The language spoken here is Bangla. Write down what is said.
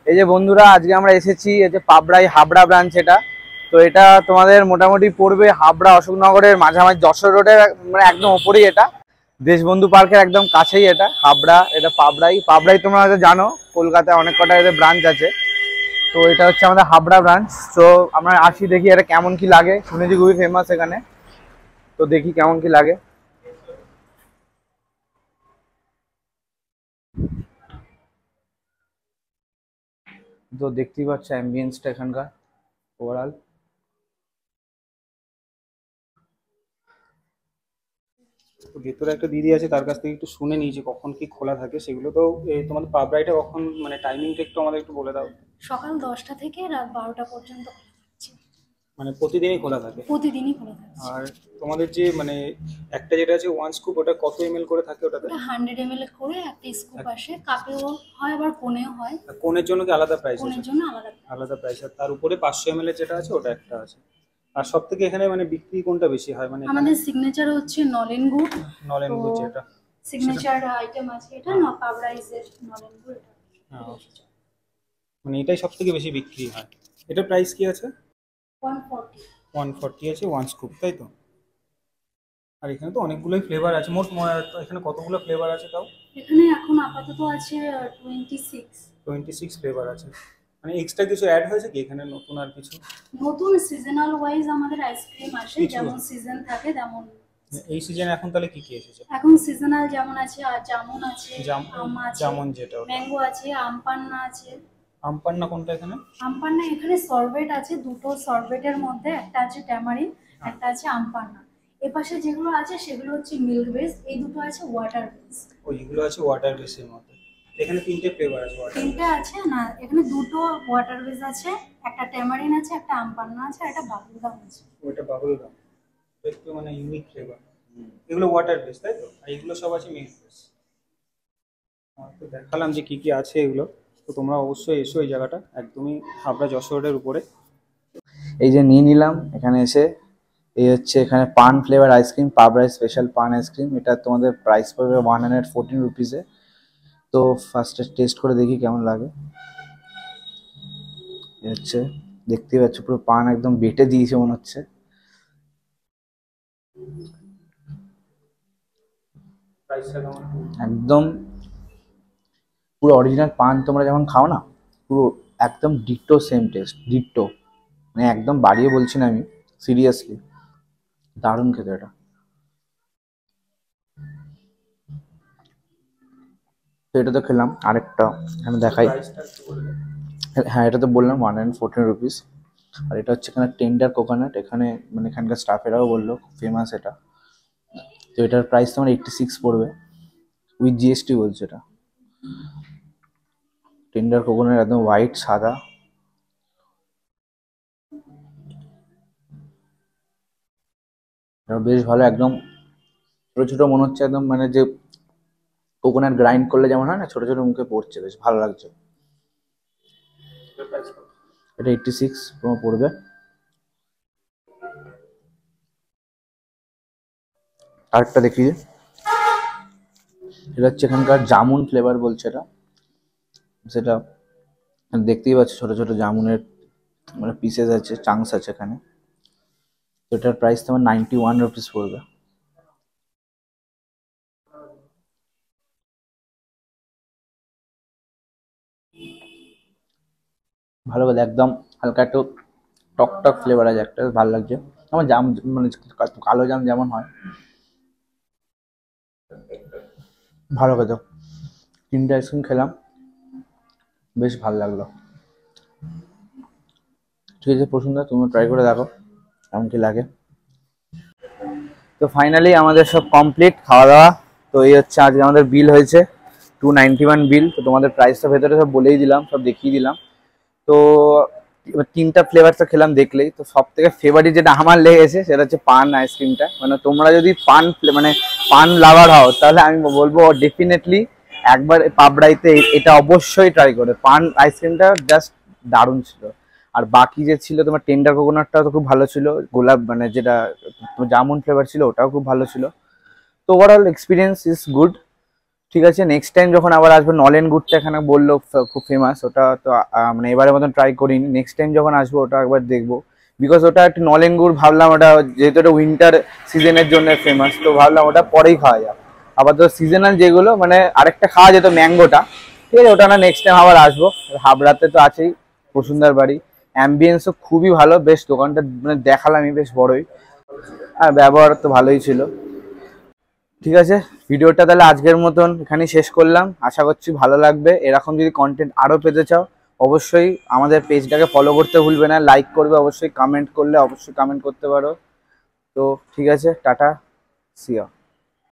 এই যে বন্ধুরা, আজকে আমরা এসেছি এই যে পাবড়াই হাবড়া ব্রাঞ্চ। এটা তো এটা তোমাদের মোটামুটি পড়বে হাবড়া অশোকনগরের মাঝামাঝি, যশোর রোডের মানে একদম ওপরেই। এটা দেশবন্ধু পার্কের একদম কাছেই এটা হাবড়া। এটা পাবড়াই তোমরা হয়তো জানো, কলকাতায় অনেক কটা এদের ব্রাঞ্চ আছে। তো এটা হচ্ছে আমাদের হাবড়া ব্রাঞ্চ। তো আমরা আসি, দেখি এটা কেমন কি লাগে। শুনেছি খুবই ফেমাস এখানে, তো দেখি কেমন কি লাগে। তো দেখতেই পাচ্ছ অ্যাম্বিয়েন্সটা এখানকার ওভারঅল। তো ভেতরে একটা দিদি আছে, তার কাছ থেকে একটু শুনে নিয়েছি কখন কি খোলা থাকে সেগুলো। তো তোমাদের পাবরাইটা কখন, মানে টাইমিংটা একটু আমাদের একটু বলে দাও। সকাল 10টা থেকে রাত 12টা পর্যন্ত খোলা থাকছে। মানে প্রতিদিনই খোলা থাকে? প্রতিদিনই খোলা থাকছে। আর তোমাদের যে মানে একটা যেটা আছে ওয়ান স্কুপ, ওটা কত এমএল করে থাকে ওটাতে? ওটা 100 ml করে একটা স্কুপ আসে, কাপেও হয় আবার কোনেও হয়। কোনের জন্য কি আলাদা প্রাইস আছে? কোনের জন্য আলাদা আলাদা প্রাইস। আর তার উপরে 500 ml যেটা আছে ওটা একটা আছে। আর সব থেকে এখানে মানে বিক্রি কোনটা বেশি হয়? মানে আমাদের সিগনেচার হচ্ছে নলেন গুড়। নলেন গুড় যেটা সিগনেচার আইটেম আছে এটা, পাবরাইজের নলেন গুড়। মানে এটাই সব থেকে বেশি বিক্রি হয়। এটা প্রাইস কি আছে? 140। 140 আছে ওয়ান স্কুপ, তাই তো? আর এখানে তো অনেকগুলোই ফ্লেভার আছে। মোট এখানে কতগুলো ফ্লেভার আছে তাও? এখানে এখন আপাতত আছে 26। 26 ফ্লেভার আছে। মানে এক্সট্রা কিছু অ্যাড হয়েছে কি এখানে নতুন আর কিছু? নতুন সিজনাল ওয়াইজ আমাদের আইসক্রিম আসে, যেমন সিজন থাকে তেমন। এই সিজনে এখন তাহলে কি কি এসেছে? এখন সিজনাল যেমন আছে, আর জামুন আছে, আম আছে, জামুন যেটা, ম্যাঙ্গো আছে, আমপান্না আছে। আমপান্না কোনটা এখানে? আমপান্না এখানে সরবেট আছে দুটো। সরবেটের মধ্যে একটা আছে ট্যামারিন, একটা আছে আমপান্না। এপাশে যেগুলো আছে সেগুলো হচ্ছে মিল্ক বেস, এই দুটো আছে ওয়াটার বেস। ওইগুলো আছে ওয়াটার বেসের মধ্যে। এখানে তিনটে ফ্লেভার আছে। তিনটে আছে না, এখানে দুটো ওয়াটার বেস আছে, একটা ট্যামারিন আছে, একটা আমপান্না আছে, আর একটা বাবল গাম আছে। ওইটা বাবল গাম, একটু মানে ইউনিক ফ্লেভার। এগুলো ওয়াটার বেস, তাই তো? আর এগুলো সব আছে মিল্ক বেস। তো দেখালাম যে কি কি আছে এগুলো। তো তোমরা অবশ্যই এসো এই জায়গাটা, একদমই হাবড়া যশোর রোডের উপরে। এই যে নিয়ে নিলাম এখানে এসে। এই হচ্ছে এখানে পান ফ্লেভার আইসক্রিম, পাবড়াই স্পেশাল পান আইসক্রিম। এটা তোমাদের প্রাইস পড়বে 114 রুপিসে। তো ফার্স্টে টেস্ট করে দেখি কেমন লাগে। হচ্ছে দেখতেই পাচ্ছ পুরো পান একদম বেটে দিয়েছে মনে হচ্ছে। একদম পুরো অরিজিনাল পান তোমরা যেমন খাও না, পুরো একদম ডিট্টো সেম টেস্ট, ডিট্টো। মানে একদম বাড়িয়ে বলছি না আমি, সিরিয়াসলি দারুণ খেতে এটা। তো এটা তো খেলাম, আরেকটা আমি দেখাই। হ্যাঁ, এটা তো বললাম 114 রুপিস। আর এটা হচ্ছে এখানে টেন্ডার কোকোনাট। এখানে মানে এখানকার স্টাফেরাও বললো খুব ফেমাস এটা। তো এটার প্রাইস তোমার 86 পড়বে, উইথ জিএসটি বলছে এটা। টেন্ডার কোকোনাট একদম হোয়াইট সাদা। বেশ ভালো, একদম ছোটো ছোটো মনে হচ্ছে, একদম মানে যে কোকোনাট গ্রাইন্ড করলে যেমন হয় না, ছোটো ছোটো মুখে পড়ছে, বেশ ভালো লাগছে। এটা 86 তোমার পড়বে। আরেকটা দেখি, এটা হচ্ছে এখানকার জামুন ফ্লেভার বলছে এটা। সেটা দেখতেই পাচ্ছ ছোটো ছোটো জামুনের মানে পিসেস আছে, চাংস আছে এখানে। তো এটার প্রাইস তোমার 91 রুপিস পড়বে। ভালো বলে, একদম হালকা একটু টক টক ফ্লেভার আছে একটা, ভালো লাগছে। আমার জাম মানে কালো জাম যেমন হয়, ভালো খেতে। তিনটে আইসক্রিম খেলাম, বেশ ভালো লাগলো। ঠিক আছে প্রসুন্দা, তুমি ট্রাই করে দেখো কেমন কি লাগে। তো ফাইনালি আমাদের সব কমপ্লিট খাওয়া দাওয়া। তো এই হচ্ছে আজকে আমাদের বিল হয়েছে 291 বিল। তো তোমাদের প্রাইসটা ভেতরে সব বলেই দিলাম, সব দেখিয়ে দিলাম। তো এবার তিনটা ফ্লেভার তো খেলাম দেখলেই। তো সব থেকে ফেভারিট যেটা আমার লেগেছে সেটা হচ্ছে পান আইসক্রিমটা। মানে তোমরা যদি মানে পান লাভার হও, তাহলে আমি বলবো ডেফিনেটলি একবার পাবড়াইতে এটা অবশ্যই ট্রাই করে। পান আইসক্রিমটা জাস্ট দারুণ ছিল। আর বাকি যে ছিল তোমার টেন্ডার কোকোনাটটাও তো খুব ভালো ছিল, গোলাপ মানে যেটা জামুন ফ্লেভার ছিল ওটাও খুব ভালো ছিল। তো ওভারঅল এক্সপিরিয়েন্স ইজ গুড। ঠিক আছে, নেক্সট টাইম যখন আবার আসবো, নলেন গুড়টা এখানে বললো খুব ফেমাস, ওটা তো মানে এবারের মতন ট্রাই করিনি, নেক্সট টাইম যখন আসবো ওটা একবার দেখবো। বিকজ ওটা একটু নলেন গুড় ভাবলাম, ওটা যেহেতু ওটা উইন্টার সিজনের জন্য ফেমাস, তো ভাবলাম ওটা পরেই খাওয়া যাক। আবার তো সিজনাল যেগুলো মানে আরেকটা খাওয়া যেত ম্যাঙ্গোটা, ঠিক আছে, ওটা না নেক্সট টাইম আবার আসবো। হাবড়াতে তো আছেই বসুন্ধার বাড়ি, অ্যাম্বিয়েন্সও খুবই ভালো, বেশ দোকানটা মানে দেখালামই বেশ বড়ই, আর ব্যবহার তো ভালোই ছিল। ঠিক আছে, ভিডিওটা তাহলে আজকের মতন এখানেই শেষ করলাম, আশা করছি ভালো লাগবে। এরকম যদি কন্টেন্ট আরও পেতে চাও অবশ্যই আমাদের পেজটাকে ফলো করতে ভুলবে না, লাইক করবে অবশ্যই, কমেন্ট করলে অবশ্যই কমেন্ট করতে পারো। তো ঠিক আছে, টাটা, সিয়া।